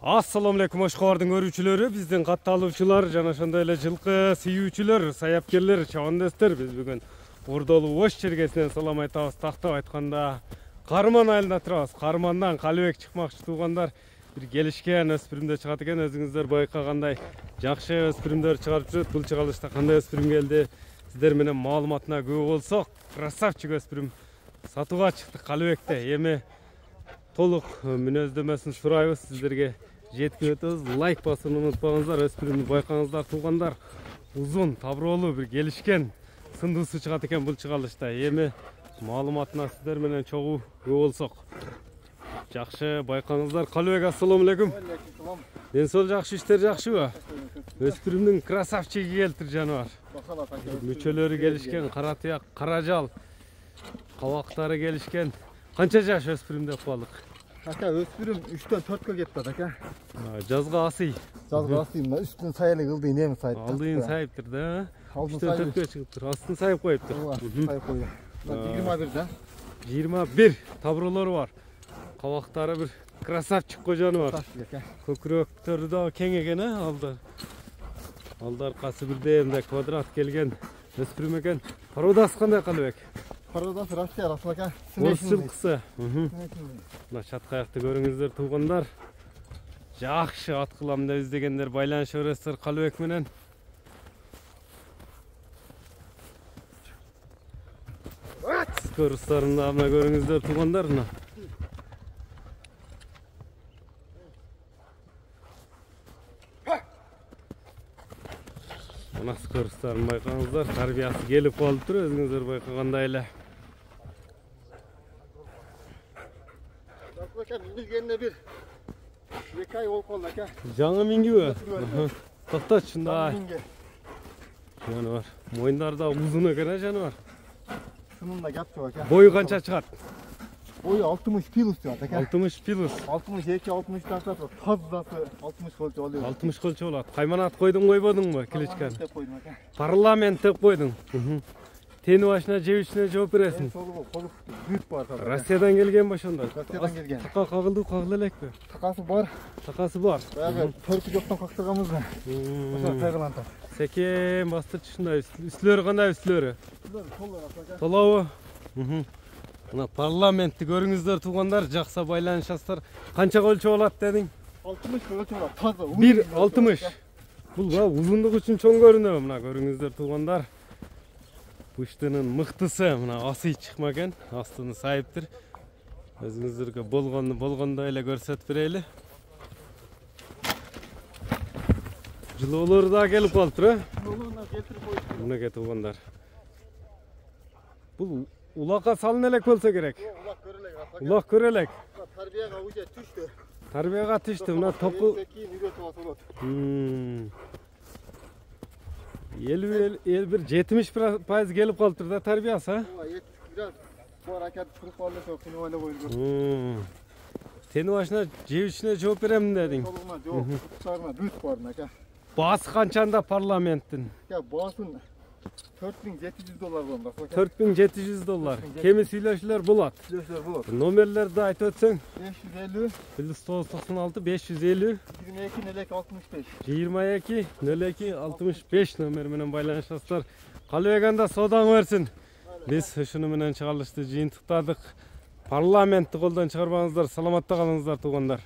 Assalamu alaikum Oşqo'rdың көрүүчүлөрү, биздин катталуучулар жана ошондой эле жылкы сүйүүчүлөр, саяпкерлер, чабандестер. Биз бүгүн Ордолуу Ош чергесинен салам айтабыз. Тактап айтканда Карман айылында турабыз. Кармандан Калыбек чыкмакчы туугандар бир келишкен өспүрүмдөр чыгат экен. Өзүңүздөр байкагандай жакшы өспүрүмдөр чыгарып жүрөт. Бул чыгарылышта кандай өспүрүм келди? Сиздер менен маалыматына күбө болсок, красавчик өспүрүм сатууга чыкты Калыбекте. Эми толук мүнөздөмөсүн сурайбыз сиздерге. Жеткип өтөбүз. Лайк басууну унутпаңыздар. Өспүрүмдү байкаңыздар туугандар. Узун, таброолуу бир келишкен сындуусу чыгат экен бул чыгарылышта. Эми маалыматына сиздер менен чогуу күбө болсок. Жакшы байкаңыздар. Калыбек, ассаламу алейкум. Ден соол жакшы, иштер жакшыбы? Өспүрүмдүн красавчиги келтир жаныбар. Мүчөлөрү келишкен, кара тияк, кара жал, кабактары келишкен. Канча жаш өспүрүм деп калдык? Aka өспүрүм 3-төн 4кө кетти ака. Жазга асый. Жазга асый, мына үстүн сайылы кылды, неме сайыптыр. Алдыйын сайыптыр да. 3-төн 4кө чыгыптыр. Астын сайып коюптур. Сайып койду. 21 да. 21 табролору бар. Кабактары бир красавчик кожаны бар. Көкүрөктөрү да кең экен, алды аркасы бирдей мындай квадрат келген өспүрүм экен. Пародасы кандай Калыбек? Пародасы Россия ака. Орус жылкысы. Мына чатка аякты көрүңүздөр туугандар. Жакшы ат кылам деп издегендер байланыша бересиздер Калыбек менен. Скорустарында мына көрүңүздөр туугандар. Мына скорустарын байкаңыздар. Тарбиясы келип калыптыр, өзүңүздөр байкагандай эле. Билгенде бир 2 ай болуп калды ака. Жаңы мингиби? Токточу ушундай. Жаныбар. Моюндары да узун экен, жаныбар. Шунунда гап жок ака. Бою канча чыгат? Бою 60 плюс жыгат ака. 60 плюс. 62-60 тартат. Тазасы 60 колчо болот. 60 колчо болот. Кайманат койдуң койбодуңбу кличканы? Деп койдум ака. Парламент деп койдуң. Тени башына жебичине жооп бересиң. Бүт бар. Россиядан келген бе ошондо? Россиядан келген. Така кагылды, кагыла элекпи? Такасы бар. Такасы бар. Баягы төркү жоктон кактырганбызбы? Ошо кайгылантат. Секен бастырчы ушундай. Үстүлөрү кандай үстүлөрү? Толобу? Мына парламентти көрүңүздөр туугандар, жакса байланышасыздар. Канча колчо болот дедиң? 60 колчо болот. Таза. 1.60. Бул узундук үчүн чоң көрүнөбү, мына көрүңүздөр туугандар. Пыштынын мыктысы, мына асый чыкма экен, астыны сайыптыр. Өзүңүздөргө болгондой эле көрсөтүп берели. Жылоолору да келип калыптыр, Жылоолору келтирип коюшту. Мына туугандар. Бул улакка салын элек болсо керек. Улак көрөлек ака. Улак көрөлек. Тарбияга уже түштү. Тарбияга түштү, мына топу. Бир 70% келип калыптыр да тарбиясы, Biraz бар ака кырып калды, шоктун ойлоп койдум. Тени башына жебичине жооп беремин дедиң. Толугуна жооп, куттарына бүт бардым ака. Баасы канчанда парламенттин? Баасын $4700 болду. $4700. Кеми сүйлөшүүлөр болот. Сүйлөшүүлөр болот. Номерлерди айтып өтсөң? 550 +996 550 22 02 65. 22 02 65 номер менен байланышасыздар. Калыбек анда соодаң берсин. Биз ушуну менен чыгарылышты жыйынтыктадык. Парламентти колдон чыгарбаңыздар, саламатта калыңыздар туугандар.